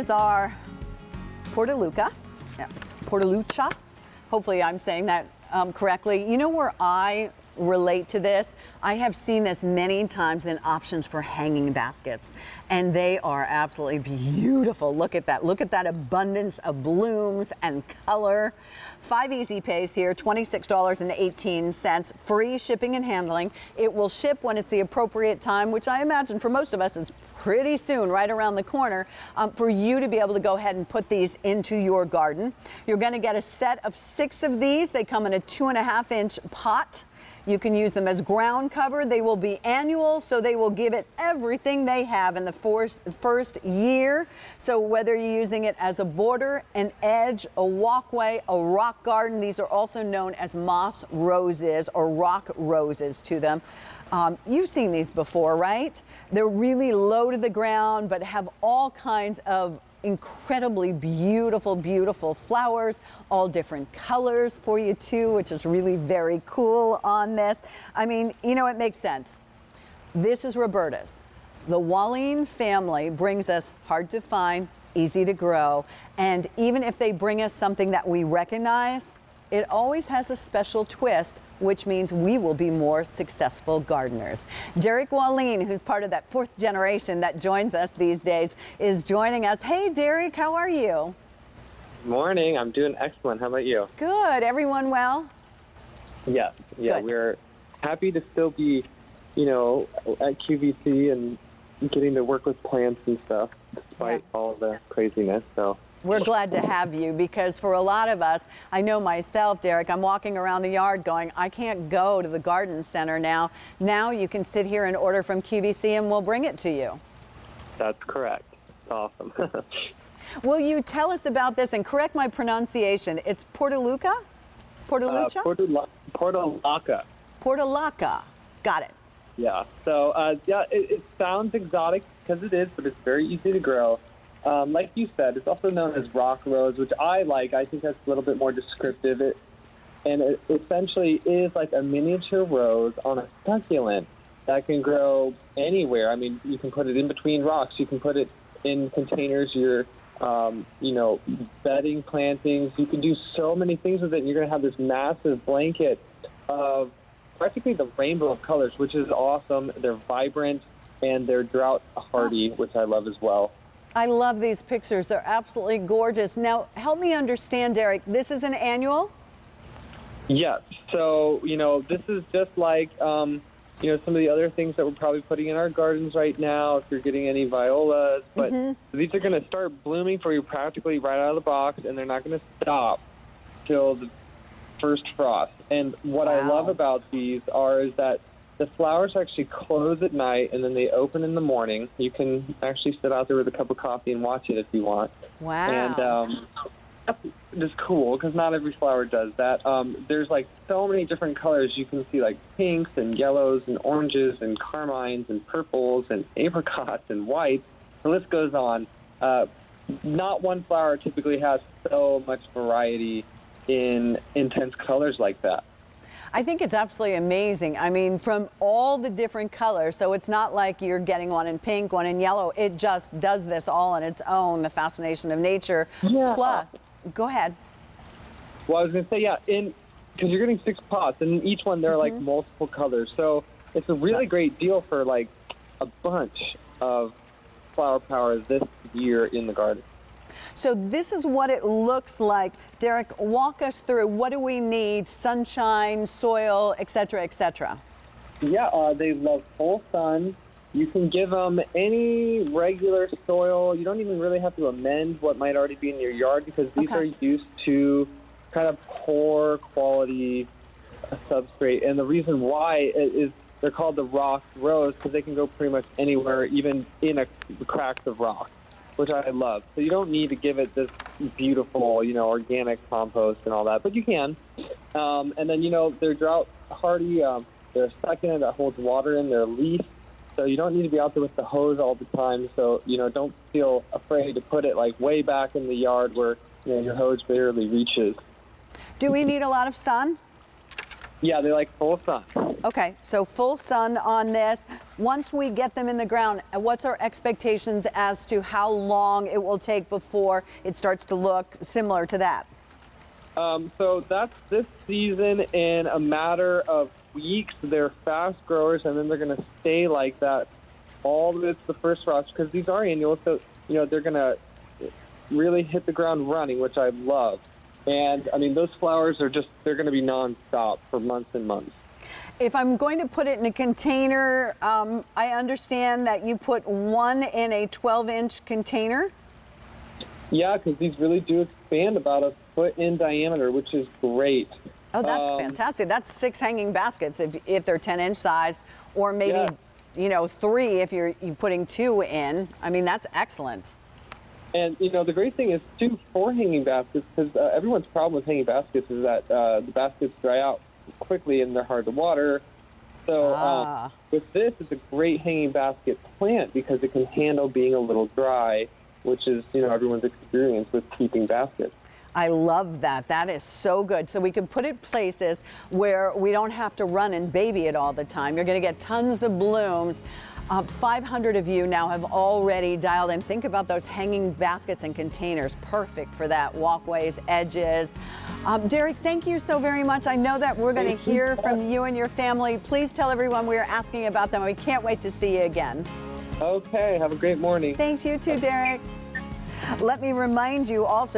is our Portulaca. Portulaca. Hopefully I'm saying that correctly. You know where I relate to this? I have seen this many times in options for hanging baskets, and they are absolutely beautiful. Look at that. Look at that abundance of blooms and color. 5 easy pays here, $26.18, free shipping and handling. It will ship when it's the appropriate time, which I imagine for most of us is pretty soon, right around the corner, for you to be able to go ahead and put these into your garden. You're going to get a set of 6 of these. They come in a 2.5-inch pot. You can use them as ground cover. They will be annual, so they will give it everything they have in the first year. So whether you're using it as a border, an edge, a walkway, a rock garden, these are also known as moss roses or rock roses to them. You've seen these before, right? They're really low to the ground, but have all kinds of incredibly beautiful, beautiful flowers, all different colors for you too, which is really very cool on this. I mean, you know, it makes sense. This is Roberta's. The Walline family brings us hard to find, easy to grow, and even if they bring us something that we recognize, it always has a special twist, which means we will be more successful gardeners. Derek Walline, who's part of that 4th generation that joins us these days, is joining us. Hey, Derek, how are you? Morning. I'm doing excellent. How about you? Good. Everyone well? Yeah. Good. We're happy to still be, you know, at QVC and getting to work with plants and stuff, despite all the craziness. So. We're glad to have you, because for a lot of us, I know myself, Derek, I'm walking around the yard going, I can't go to the garden center now. Now you can sit here and order from QVC and we'll bring it to you. That's correct. Awesome. Will you tell us about this and correct my pronunciation? It's Portulaca? Portulaca? Portulaca. Portulaca. Got it. Yeah. So, it sounds exotic because it is, but it's very easy to grow. Like you said, it's also known as rock rose, which I like. I think that's a little bit more descriptive. It essentially is like a miniature rose on a succulent that can grow anywhere. I mean, you can put it in between rocks. You can put it in containers. Your, bedding plantings. You can do so many things with it. And you're going to have this massive blanket of practically the rainbow of colors, which is awesome. They're vibrant and they're drought hardy, which I love as well. I love these pictures. They're absolutely gorgeous. Now, help me understand, Derek, this is an annual? Yes. So, this is just like, some of the other things that we're probably putting in our gardens right now, if you're getting any violas. But these are going to start blooming for you practically right out of the box, and they're not going to stop till the first frost. And what I love about these is that the flowers actually close at night, and then they open in the morning. You can actually sit out there with a cup of coffee and watch it if you want. Wow. And that's just cool, because not every flower does that. There's, like, so many different colors. You can see, like, pinks and yellows and oranges and carmines and purples and apricots and whites. The list goes on. Not one flower typically has so much variety in intense colors like that. I think it's absolutely amazing. I mean, from all the different colors, so it's not like you're getting one in pink, one in yellow. It just does this all on its own, the fascination of nature. Yeah. Plus, go ahead. Well, I was going to say, because you're getting 6 pots, and in each one there are, like, multiple colors. So it's a really great deal for, like, a bunch of flower power this year in the garden. So this is what it looks like. Derek, walk us through. What do we need? Sunshine, soil, et cetera, et cetera. Yeah, they love full sun. You can give them any regular soil. You don't even really have to amend what might already be in your yard, because these are used to kind of poor quality substrate. And the reason why is they're called the rock rose, because they can go pretty much anywhere, even in the cracks of rock, which I love. So you don't need to give it this beautiful, organic compost and all that, but you can. And then, they're drought hardy. They're a succulent that holds water in their leaf. So you don't need to be out there with the hose all the time. So, don't feel afraid to put it, like, way back in the yard where, your hose barely reaches. Do we need a lot of sun? Yeah, they like full sun. Okay, so full sun on this. Once we get them in the ground, what's our expectations as to how long it will take before it starts to look similar to that? So that's this season. In a matter of weeks, they're fast growers, and then they're going to stay like that all the first frost, because these are annuals. So, they're going to really hit the ground running, which I love. And, I mean, those flowers are they're going to be nonstop for months and months. If I'm going to put it in a container, I understand that you put one in a 12-inch container. Yeah, because these really do expand about a foot in diameter, which is great. Oh, that's fantastic. That's 6 hanging baskets if they're 10-inch size, or maybe, 3 if you're putting 2 in. I mean, that's excellent. And, the great thing is, too, for hanging baskets, because everyone's problem with hanging baskets is that the baskets dry out quickly and they're hard to water. So with this, it's a great hanging basket plant because it can handle being a little dry, which is, everyone's experience with keeping baskets. I love that. That is so good. So we can put it places where we don't have to run and baby it all the time. You're going to get tons of blooms. 500 of you now have already dialed in. Think about those hanging baskets and containers. Perfect for that. Walkways, edges. Derek, thank you so very much. I know that we're going to hear from you and your family. Please tell everyone we are asking about them. We can't wait to see you again. Okay. Have a great morning. Thanks, you too, Derek. Let me remind you also,